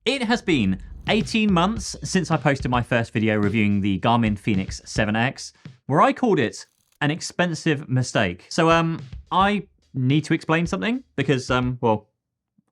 It has been 18 months since I posted my first video reviewing the Garmin Fenix 7X, where I called it an expensive mistake. So I need to explain something because, well,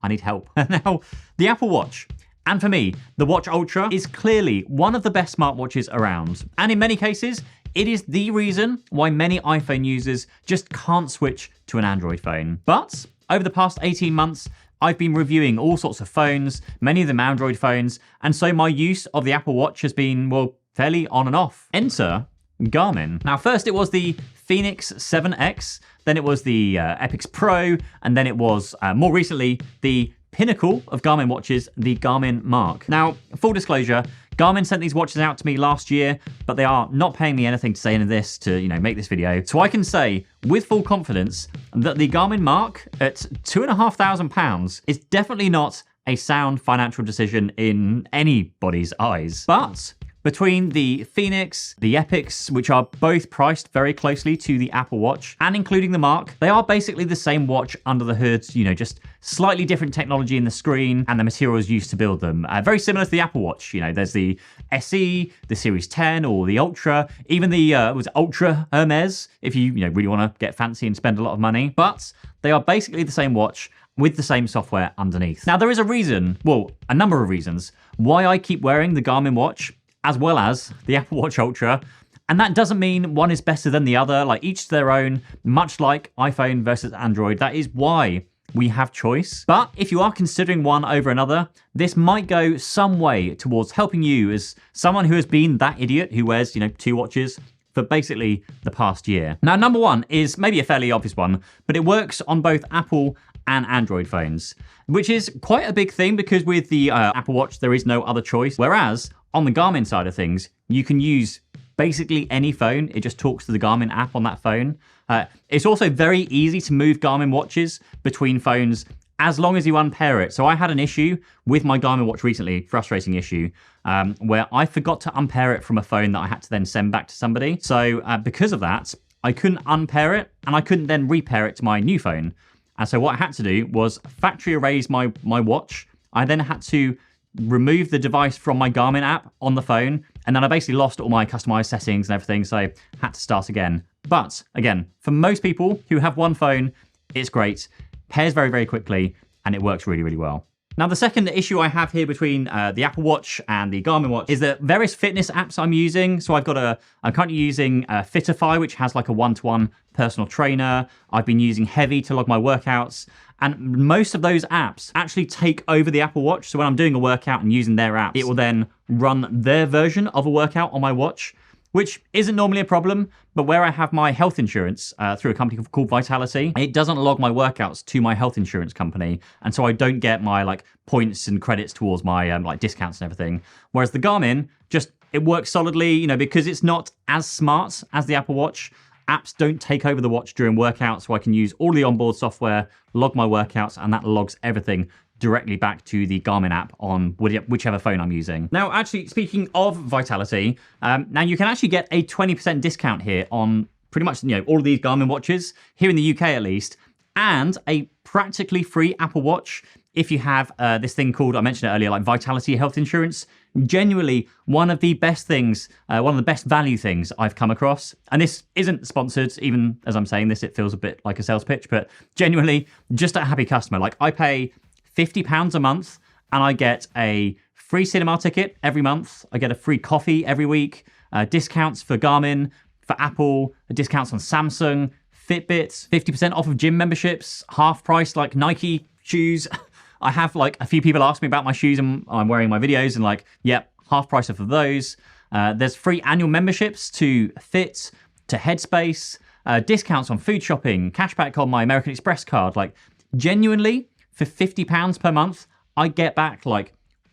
I need help. Now, the Apple Watch, and for me, the Watch Ultra is clearly one of the best smartwatches around. And in many cases, it is the reason why many iPhone users just can't switch to an Android phone. But over the past 18 months, I've been reviewing all sorts of phones, many of them Android phones, and so my use of the Apple Watch has been, well, fairly on and off. Enter Garmin. Now, first it was the Fenix 7X, then it was the Epix Pro, and then it was, more recently, the pinnacle of Garmin watches, the Garmin Mark. Now, full disclosure, Garmin sent these watches out to me last year, but they are not paying me anything to say any of this to, make this video. So I can say with full confidence that the Garmin Mark at £2,500 is definitely not a sound financial decision in anybody's eyes. But between the Fenix, the Epix, which are both priced very closely to the Apple Watch, and including the Mark, they are basically the same watch under the hood, just slightly different technology in the screen and the materials used to build them. Very similar to the Apple Watch. There's the SE, the Series 10, or the Ultra, even the Ultra Hermes, if you really want to get fancy and spend a lot of money. But they are basically the same watch with the same software underneath. Now, there is a reason, well, a number of reasons, why I keep wearing the Garmin watch as well as the Apple Watch Ultra. And that doesn't mean one is better than the other, like each to their own, much like iPhone versus Android. That is why we have choice. But if you are considering one over another, this might go some way towards helping you as someone who has been that idiot who wears, two watches for basically the past year. Now, number one is maybe a fairly obvious one, but it works on both Apple and Android phones, which is quite a big thing because with the Apple Watch, there is no other choice. Whereas on the Garmin side of things, you can use basically any phone. It just talks to the Garmin app on that phone. It's also very easy to move Garmin watches between phones as long as you unpair it. So I had an issue with my Garmin watch recently, frustrating issue, where I forgot to unpair it from a phone that I had to then send back to somebody. So because of that, I couldn't unpair it and I couldn't then repair it to my new phone. And so what I had to do was factory erase my watch. I then had to remove the device from my Garmin app on the phone, and then I basically lost all my customized settings and everything, so I had to start again. But again, for most people who have one phone, it's great, pairs very, very quickly, and it works really, really well. Now, the second issue I have here between the Apple Watch and the Garmin Watch is that various fitness apps I'm using. So I'm currently using Fitify, which has like a one-to-one personal trainer. I've been using Heavy to log my workouts. And most of those apps actually take over the Apple Watch. So when I'm doing a workout and using their apps, it will then run their version of a workout on my watch, which isn't normally a problem, but where I have my health insurance through a company called Vitality, it doesn't log my workouts to my health insurance company, and so I don't get my points and credits towards my discounts and everything. Whereas the Garmin, it works solidly, because it's not as smart as the Apple Watch. Apps don't take over the watch during workouts, so I can use all the onboard software, log my workouts, and that logs everything directly back to the Garmin app on whichever phone I'm using. Now, actually, speaking of Vitality, now you can actually get a 20% discount here on pretty much all of these Garmin watches, here in the UK at least, and a practically free Apple Watch if you have this thing called, I mentioned it earlier, like Vitality Health Insurance. Genuinely one of the best things, one of the best value things I've come across. And this isn't sponsored, even as I'm saying this, it feels a bit like a sales pitch, but genuinely just a happy customer. I pay £50 a month and I get a free cinema ticket every month. I get a free coffee every week, discounts for Garmin, for Apple, discounts on Samsung, Fitbits, 50% off of gym memberships, half price Nike shoes. I have a few people ask me about my shoes and I'm wearing my videos and yep, half price off of those. There's free annual memberships to Fit, to Headspace, discounts on food shopping, cashback on my American Express card. Genuinely, for £50 per month, I get back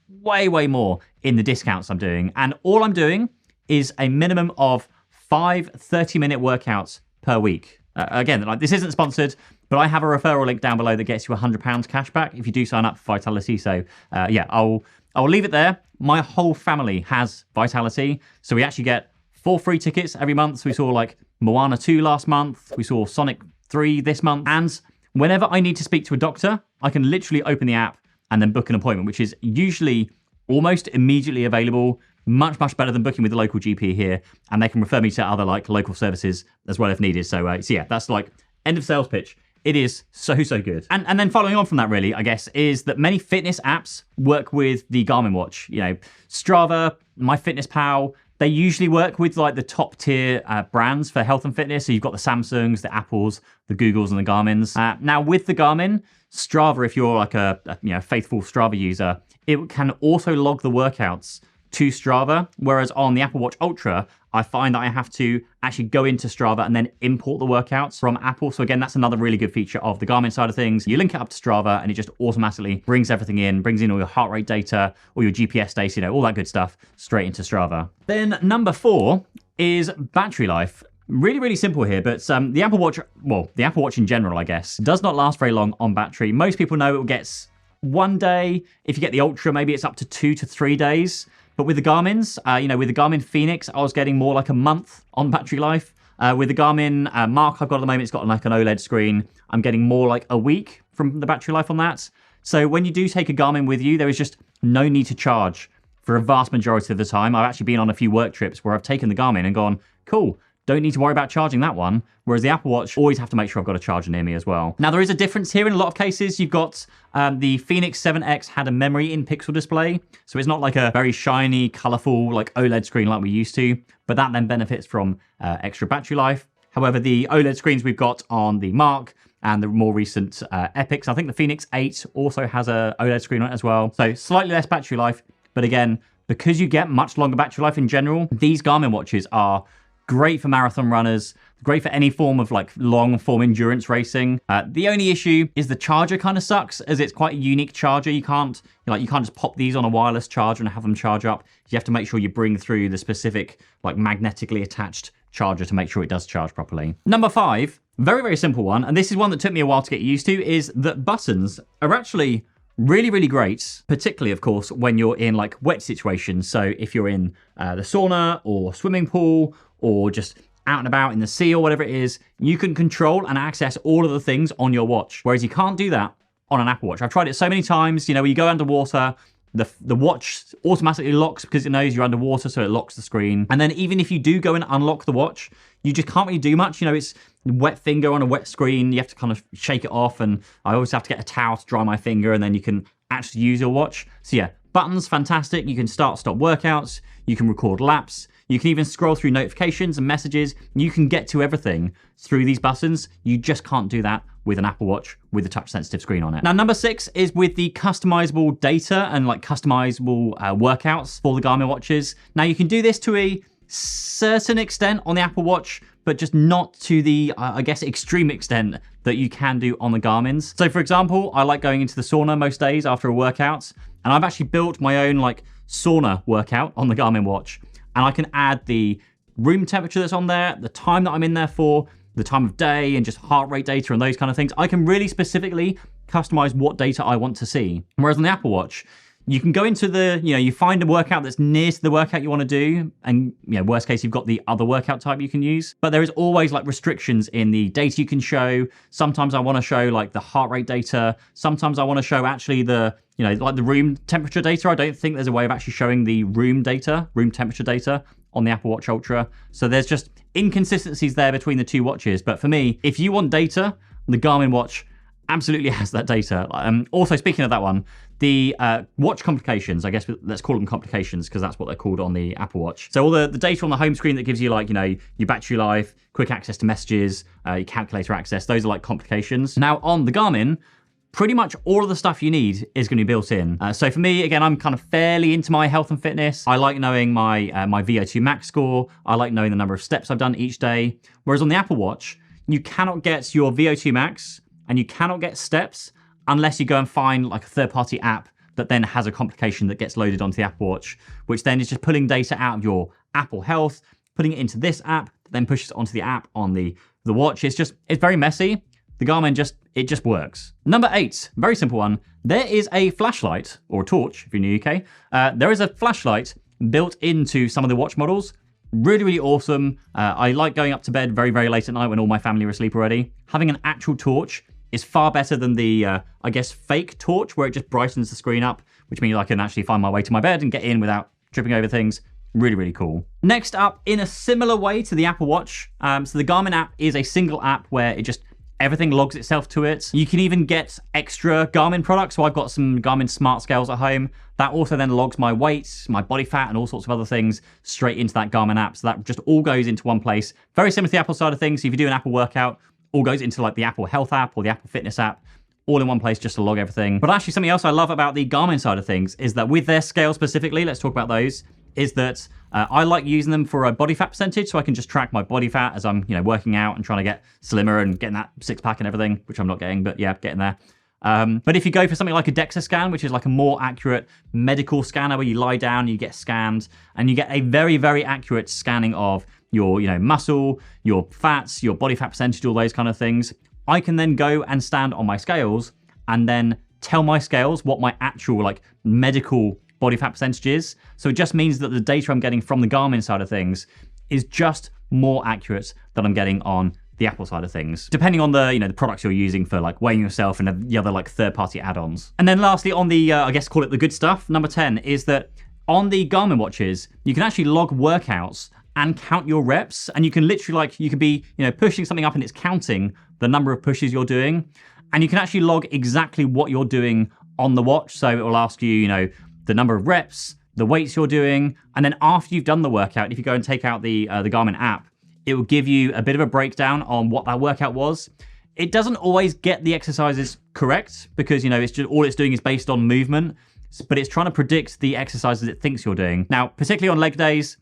way, way more in the discounts I'm doing. And all I'm doing is a minimum of 5 30-minute workouts per week. Again, this isn't sponsored, but I have a referral link down below that gets you £100 cash back if you do sign up for Vitality. So yeah, I'll leave it there. My whole family has Vitality. So we actually get 4 free tickets every month. So we saw Moana 2 last month. We saw Sonic 3 this month. And whenever I need to speak to a doctor, I can literally open the app and then book an appointment, which is usually almost immediately available. Much better than booking with the local GP here, and they can refer me to other like local services as well if needed. So yeah, that's like end of sales pitch. It is so good. And then following on from that, really, I guess, is that many fitness apps work with the Garmin watch. You know, Strava, MyFitnessPal, they usually work with like the top tier brands for health and fitness. So you've got the Samsungs, the Apples, the Googles, and the Garmins. Now with the Garmin, Strava, if you're like a faithful Strava user, it can also log the workouts to Strava, whereas on the Apple Watch Ultra, I find that I have to actually go into Strava and then import the workouts from Apple. So again, that's another really good feature of the Garmin side of things. You link it up to Strava and it just automatically brings everything in, brings in all your heart rate data, all your GPS data, all that good stuff straight into Strava. Then number 4 is battery life. Really simple here, but the Apple Watch, well, the Apple Watch in general, I guess, does not last very long on battery. Most people know it gets 1 day. If you get the Ultra, maybe it's up to 2 to 3 days. But with the Garmin's, with the Garmin Fenix, I was getting more like a month on battery life. With the Garmin Mark I've got at the moment, it's got like an OLED screen. I'm getting more like a week from the battery life on that. So when you do take a Garmin with you, there is just no need to charge for a vast majority of the time. I've actually been on a few work trips where I've taken the Garmin and gone, cool, don't need to worry about charging that one. Whereas the Apple Watch, always have to make sure I've got a charger near me as well. Now, there is a difference here in a lot of cases. You've got the Fenix 7X had a memory in pixel display. So it's not like a very shiny, colorful, like OLED screen like we used to, but that then benefits from extra battery life. However, the OLED screens we've got on the Mark and the more recent Epics, I think the Fenix 8 also has a OLED screen on it as well. So slightly less battery life, but again, because you get much longer battery life in general, these Garmin watches are great for marathon runners, great for any form of like long form endurance racing. The only issue is the charger kind of sucks, as it's quite a unique charger. You can't just pop these on a wireless charger and have them charge up. You have to make sure you bring through the specific like magnetically attached charger to make sure it does charge properly. Number 5, very simple one, and this is one that took me a while to get used to, is that buttons are actually really great, particularly, of course, when you're in like wet situations. So if you're in the sauna or swimming pool or just out and about in the sea or whatever it is, you can control and access all of the things on your watch, whereas you can't do that on an Apple Watch. I've tried it so many times. When you go underwater, the watch automatically locks because it knows you're underwater, so it locks the screen. And then even if you do go and unlock the watch, you just can't really do much. It's wet finger on a wet screen. You have to kind of shake it off, and I always have to get a towel to dry my finger, and then you can actually use your watch. So yeah, buttons, fantastic. You can start, stop workouts. You can record laps. You can even scroll through notifications and messages. You can get to everything through these buttons. You just can't do that with an Apple Watch with a touch-sensitive screen on it. Now, number 6 is with the customizable data and like customizable workouts for the Garmin watches. Now, you can do this to a certain extent on the Apple Watch, but just not to the, I guess, extreme extent that you can do on the Garmin's. So, for example, I like going into the sauna most days after a workout, and I've actually built my own like sauna workout on the Garmin watch. And I can add the room temperature that's on there, the time that I'm in there for, the time of day, and just heart rate data and those kind of things. I can really specifically customize what data I want to see. Whereas on the Apple Watch, you can go into the, you find a workout that's near to the workout you want to do. And, worst case, you've got the other workout type you can use. But there is always like restrictions in the data you can show. Sometimes I want to show like the heart rate data. Sometimes I want to show actually the, like the room temperature data. I don't think there's a way of actually showing the room temperature data on the Apple Watch Ultra. So there's just inconsistencies there between the two watches. But for me, if you want data, the Garmin watch absolutely has that data. Also, speaking of that one, the watch complications, I guess let's call them complications because that's what they're called on the Apple Watch. So all the data on the home screen that gives you like, your battery life, quick access to messages, your calculator access, those are like complications. Now on the Garmin, pretty much all of the stuff you need is going to be built in. So for me, again, I'm kind of fairly into my health and fitness. I like knowing my my VO2 max score. I like knowing the number of steps I've done each day. Whereas on the Apple Watch, you cannot get your VO2 max and you cannot get steps unless you go and find like a third-party app that then has a complication that gets loaded onto the Apple Watch, which then is just pulling data out of your Apple Health, putting it into this app, that then pushes it onto the app on the watch. It's very messy. The Garmin just works. Number 8, very simple one. There is a flashlight, or a torch if you're in the UK. There is a flashlight built into some of the watch models. Really awesome. I like going up to bed very late at night when all my family are asleep already. Having an actual torch is far better than the, I guess, fake torch, where it just brightens the screen up, which means I can actually find my way to my bed and get in without tripping over things. Really, really cool. Next up, in a similar way to the Apple Watch, so the Garmin app is a single app where it just, everything logs itself to it. You can even get extra Garmin products. So I've got some Garmin smart scales at home. That also then logs my weight, my body fat, and all sorts of other things straight into that Garmin app. So that just all goes into one place. Very similar to the Apple side of things. So if you do an Apple workout, all goes into like the Apple Health app or the Apple Fitness app, all in one place just to log everything. But actually something else I love about the Garmin side of things is that with their scale specifically, let's talk about those, is that I like using them for a body fat percentage, so I can just track my body fat as I'm, working out and trying to get slimmer and getting that six pack and everything, which I'm not getting, but yeah, getting there. But if you go for something like a DEXA scan, which is like a more accurate medical scanner where you lie down, you get scanned, and you get a very, very accurate scanning of your, muscle, your fats, your body fat percentage, all those kind of things, I can then go and stand on my scales and then tell my scales what my actual like medical body fat percentage is. So it just means that the data I'm getting from the Garmin side of things is just more accurate than I'm getting on the Apple side of things, depending on the, the products you're using for like weighing yourself and the other like third-party add-ons. And then lastly, on the, I guess call it the good stuff, number 10 is that on the Garmin watches, you can actually log workouts and count your reps. And you can literally like, you could be, pushing something up and it's counting the number of pushes you're doing. And you can actually log exactly what you're doing on the watch. So it will ask you, the number of reps, the weights you're doing, and then after you've done the workout, if you go and take out the Garmin app, it will give you a bit of a breakdown on what that workout was. It doesn't always get the exercises correct because, it's just all it's doing is based on movement, but it's trying to predict the exercises it thinks you're doing. Now, particularly on leg days,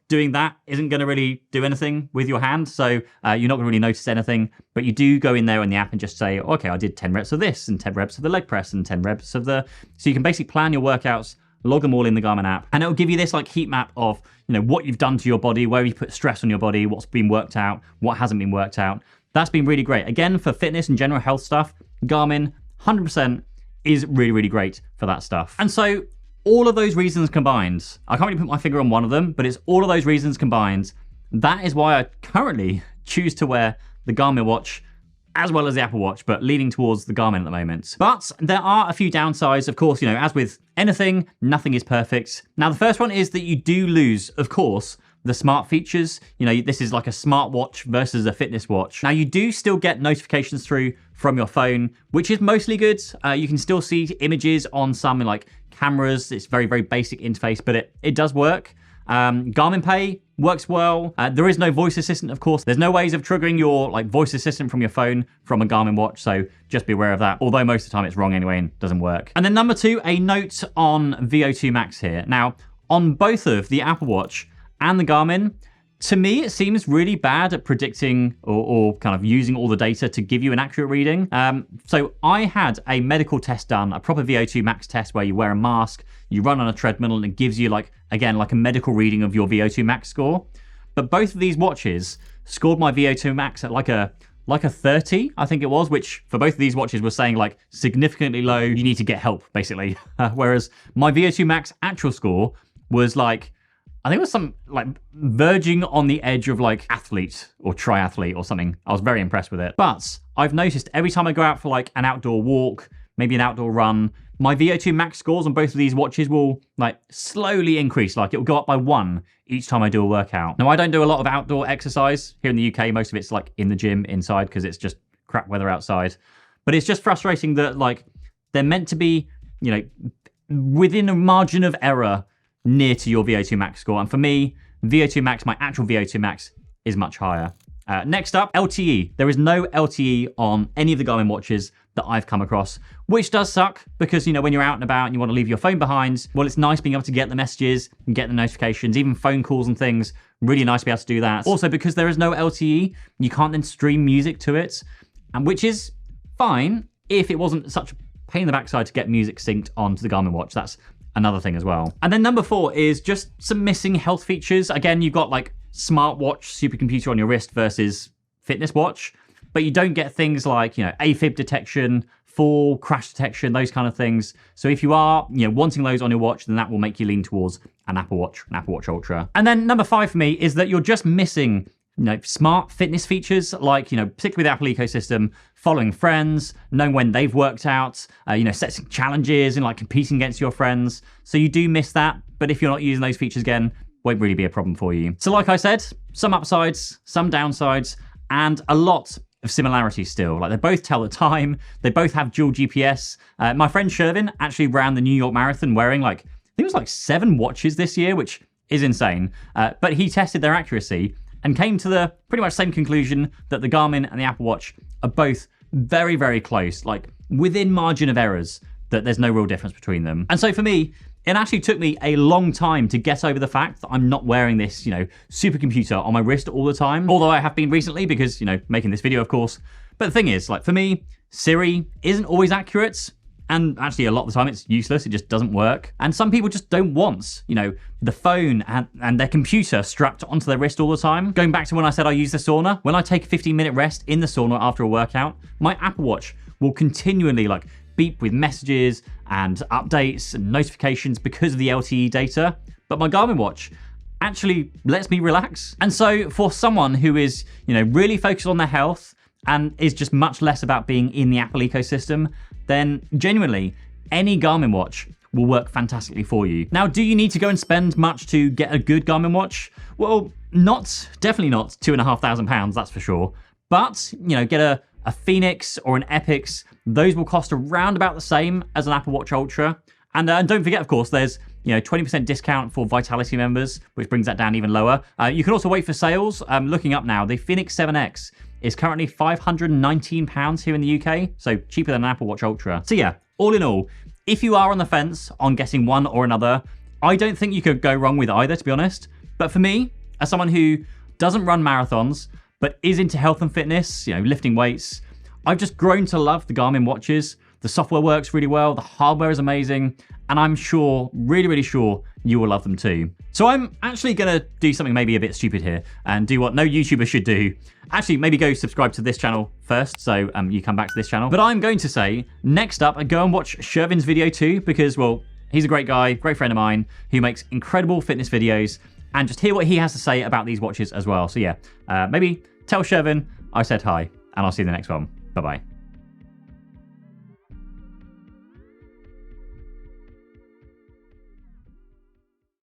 doing that isn't going to really do anything with your hand, so you're not going to really notice anything, but you do go in there in the app and just say, okay, I did 10 reps of this and 10 reps of the leg press and 10 reps of the... So you can basically plan your workouts, log them all in the Garmin app, and it'll give you this like heat map of, what you've done to your body, where you put stress on your body, what's been worked out, what hasn't been worked out. That's been really great. Again, for fitness and general health stuff, Garmin 100% is really, really great for that stuff. And so all of those reasons combined, I can't really put my finger on one of them, but it's all of those reasons combined. That is why I currently choose to wear the Garmin watch as well as the Apple Watch, but leaning towards the Garmin at the moment. But there are a few downsides, of course, as with anything, nothing is perfect. Now, the first one is that you do lose, of course, the smart features. This is like a smart watch versus a fitness watch. Now, you do still get notifications through from your phone, which is mostly good. You can still see images on some like cameras. It's very, very basic interface, but it does work. Garmin Pay works well. There is no voice assistant, of course. There's no ways of triggering your like voice assistant from your phone from a Garmin watch, so just be aware of that. Although most of the time it's wrong anyway and doesn't work. And then number 2, a note on VO2 max here. Now, on both of the Apple Watch and the Garmin, to me, it seems really bad at predicting or kind of using all the data to give you an accurate reading. So I had a medical test done, a proper VO2 max test where you wear a mask, you run on a treadmill, and it gives you like a medical reading of your VO2 max score. But both of these watches scored my VO2 max at like a 30, I think it was, which for both of these watches was saying like significantly low, you need to get help, basically. Whereas my VO2 max actual score was like, I think it was some like verging on the edge of like athlete or triathlete or something. I was very impressed with it. But I've noticed every time I go out for like an outdoor walk, maybe an outdoor run, my VO2 max scores on both of these watches will like slowly increase. Like it will go up by 1 each time I do a workout. Now, I don't do a lot of outdoor exercise here in the UK. Most of it's like in the gym inside because it's just crap weather outside. But it's just frustrating that like they're meant to be, within a margin of error near to your VO2 max score. And for me, VO2 max, my actual VO2 max is much higher. Next up, LTE. There is no LTE on any of the Garmin watches that I've come across, which does suck because, when you're out and about and you want to leave your phone behind, well, it's nice being able to get the messages and get the notifications, even phone calls and things. Really nice to be able to do that. Also, because there is no LTE, you can't then stream music to it, and which is fine if it wasn't such a pain in the backside to get music synced onto the Garmin watch. That's another thing as well. And then number 4 is just some missing health features. Again, you've got like smartwatch, supercomputer on your wrist versus fitness watch, but you don't get things like, AFib detection, fall, crash detection, those kind of things. So if you are, wanting those on your watch, then that will make you lean towards an Apple Watch Ultra. And then number 5 for me is that you're just missing smart fitness features like, particularly the Apple ecosystem, following friends, knowing when they've worked out, setting challenges and like competing against your friends. So you do miss that. But if you're not using those features again, won't really be a problem for you. So like I said, some upsides, some downsides, and a lot of similarities still. Like they both tell the time, they both have dual GPS. My friend Shervin actually ran the New York Marathon wearing I think it was 7 watches this year, which is insane. But he tested their accuracy and came to the pretty much same conclusion that the Garmin and the Apple Watch are both very, very close, like within margin of errors, that there's no real difference between them. And so for me, it actually took me a long time to get over the fact that I'm not wearing this, supercomputer on my wrist all the time. Although I have been recently because, making this video, of course. But the thing is, for me, Siri isn't always accurate. And actually, a lot of the time it's useless. It just doesn't work. And some people just don't want, the phone and their computer strapped onto their wrist all the time. Going back to when I said I use the sauna, when I take a 15-minute rest in the sauna after a workout, my Apple Watch will continually beep with messages and updates and notifications because of the LTE data. But my Garmin watch actually lets me relax. And so for someone who is, really focused on their health and is just much less about being in the Apple ecosystem, then genuinely any Garmin watch will work fantastically for you. Now, do you need to go and spend much to get a good Garmin watch? Well, definitely not £2,500, that's for sure. But, get a Phoenix or an Epix, those will cost around about the same as an Apple Watch Ultra. And don't forget, of course, there's 20% discount for Vitality members, which brings that down even lower. You can also wait for sales. Looking up now, the Phoenix 7X is currently £519 here in the UK, so cheaper than an Apple Watch Ultra. So yeah, all in all, if you are on the fence on getting one or another, I don't think you could go wrong with either, to be honest. But for me, as someone who doesn't run marathons, but is into health and fitness, lifting weights, I've just grown to love the Garmin watches. The software works really well, the hardware is amazing, and I'm sure, really, really sure, you will love them too. So I'm actually gonna do something maybe a bit stupid here and do what no YouTuber should do. Actually, maybe go subscribe to this channel first, so you come back to this channel. But I'm going to say, next up, go and watch Shervin's video too, because, well, he's a great guy, great friend of mine, who makes incredible fitness videos, and just hear what he has to say about these watches as well. So yeah, maybe tell Shervin I said hi, and I'll see you in the next one. Bye-bye.